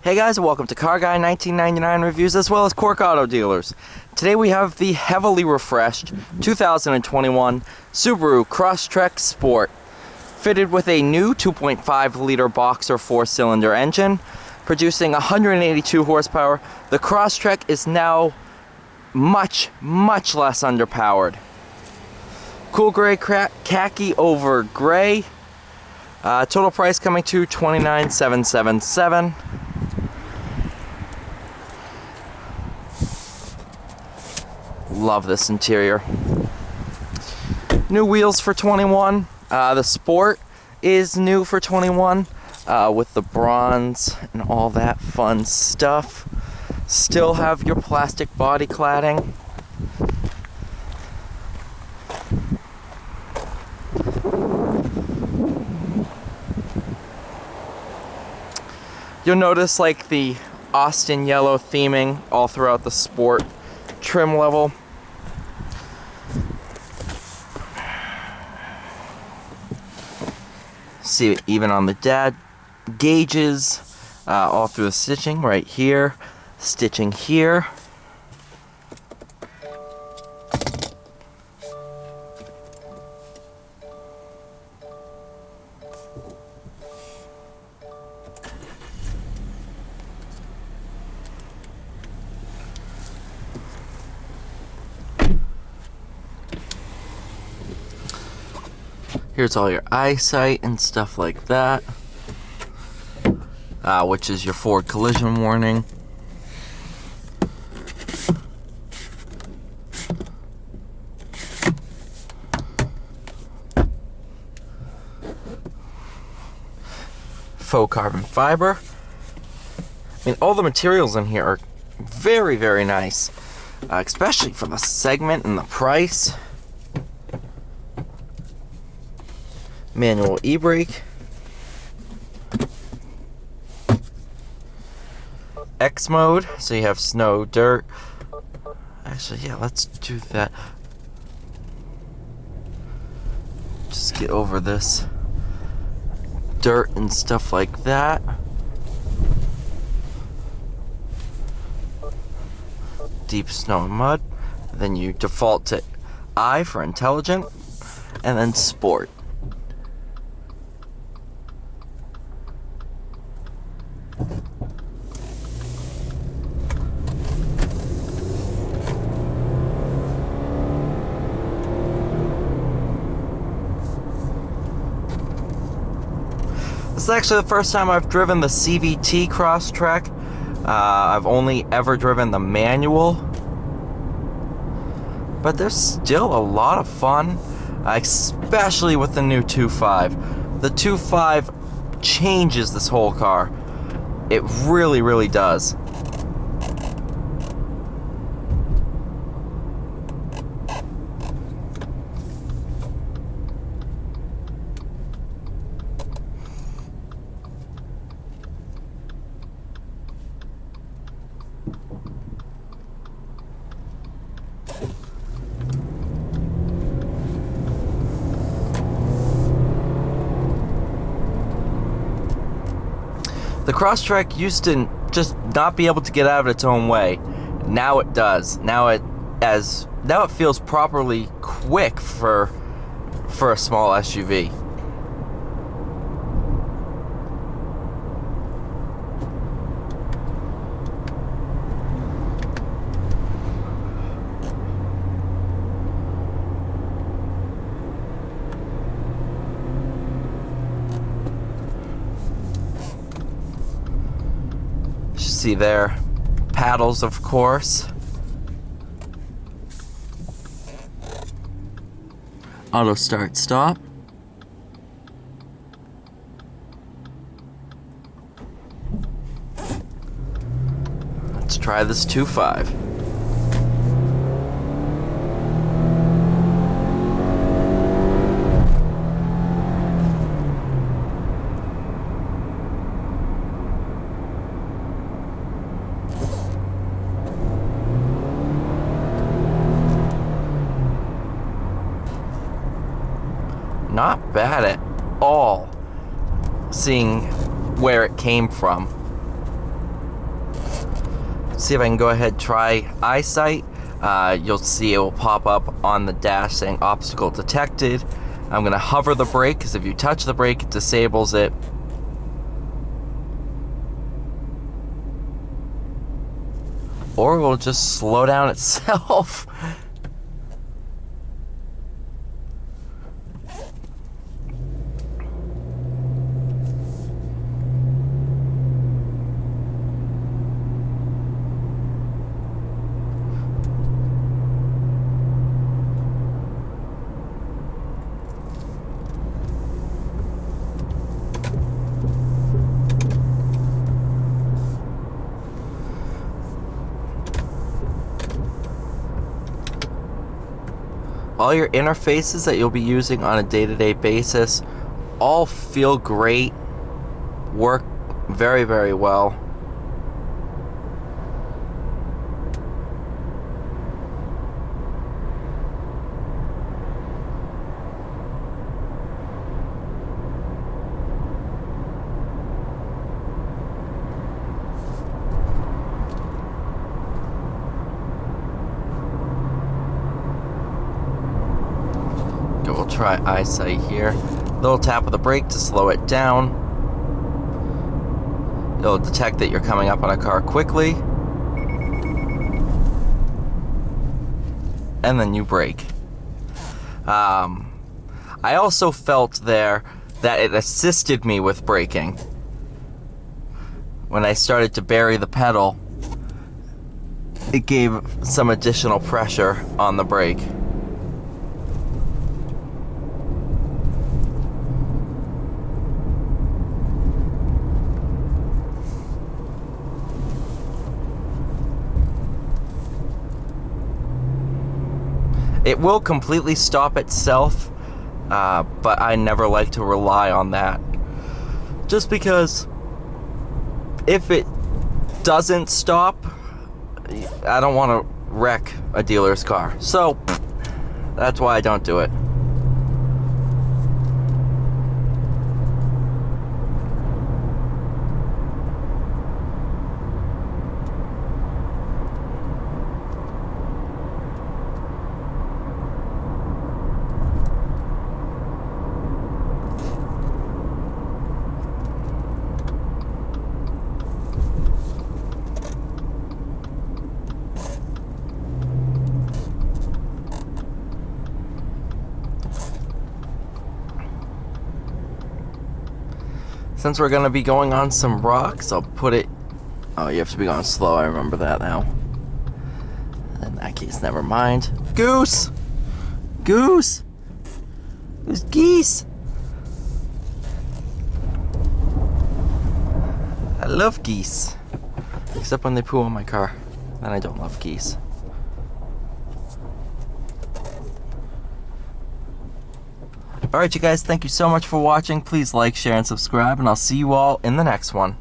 Hey guys, welcome to Car Guy 1999 Reviews as well as Cork Auto Dealers. Today we have the heavily refreshed 2021 Subaru Crosstrek Sport, fitted with a new 2.5 liter boxer 4-cylinder engine, producing 182 horsepower. The Crosstrek is now much less underpowered. Cool gray khaki over gray. Total price coming to $29,777. Love this interior. New wheels for 21. The Sport is new for 21 with the bronze and all that fun stuff. Still have your plastic body cladding. You'll notice like the Austin yellow theming all throughout the Sport trim level. See it even on the dad gauges, all through the stitching right here, stitching here. Here's all your eyesight and stuff like that, which is your forward collision warning. Faux carbon fiber. I mean, all the materials in here are very nice, especially for the segment and the price. Manual e-brake, X mode, so you have snow, dirt. Actually, yeah, let's do that. Just get over this dirt and stuff like that. Deep snow and mud. Then you default to I for intelligent, and then sport. This is actually the first time I've driven the CVT Crosstrek. I've only ever driven the manual, but there's still a lot of fun, especially with the new 2.5. The 2.5 changes this whole car. It really does. The Crosstrek used to just not be able to get out of its own way. Now it does. Now it feels properly quick for a small SUV. See there, paddles of course. Auto start stop. Let's try this 2.5. Not bad at all, seeing where it came from. see if I can go ahead and try eyesight. You'll see it will pop up on the dash saying obstacle detected. I'm going to hover the brake because if you touch the brake, it disables it. Or it will just slow down itself. All your interfaces that you'll be using on a day-to-day basis all feel great, work very, very well. We'll try eyesight here. Little tap of the brake to slow it down. It'll detect that you're coming up on a car quickly. And then you brake. I also felt there that it assisted me with braking. When I started to bury the pedal, it gave some additional pressure on the brake. It will completely stop itself, but I never like to rely on that. Just because if it doesn't stop, I don't want to wreck a dealer's car. So that's why I don't do it. Since we're gonna be going on some rocks, I'll put it... Oh, you have to be going slow, I remember that now. In that case, never mind. Goose! Goose! There's geese! I love geese. Except when they poo on my car. Then I don't love geese. Alright, you guys, thank you so much for watching. Please like, share, and subscribe, and I'll see you all in the next one.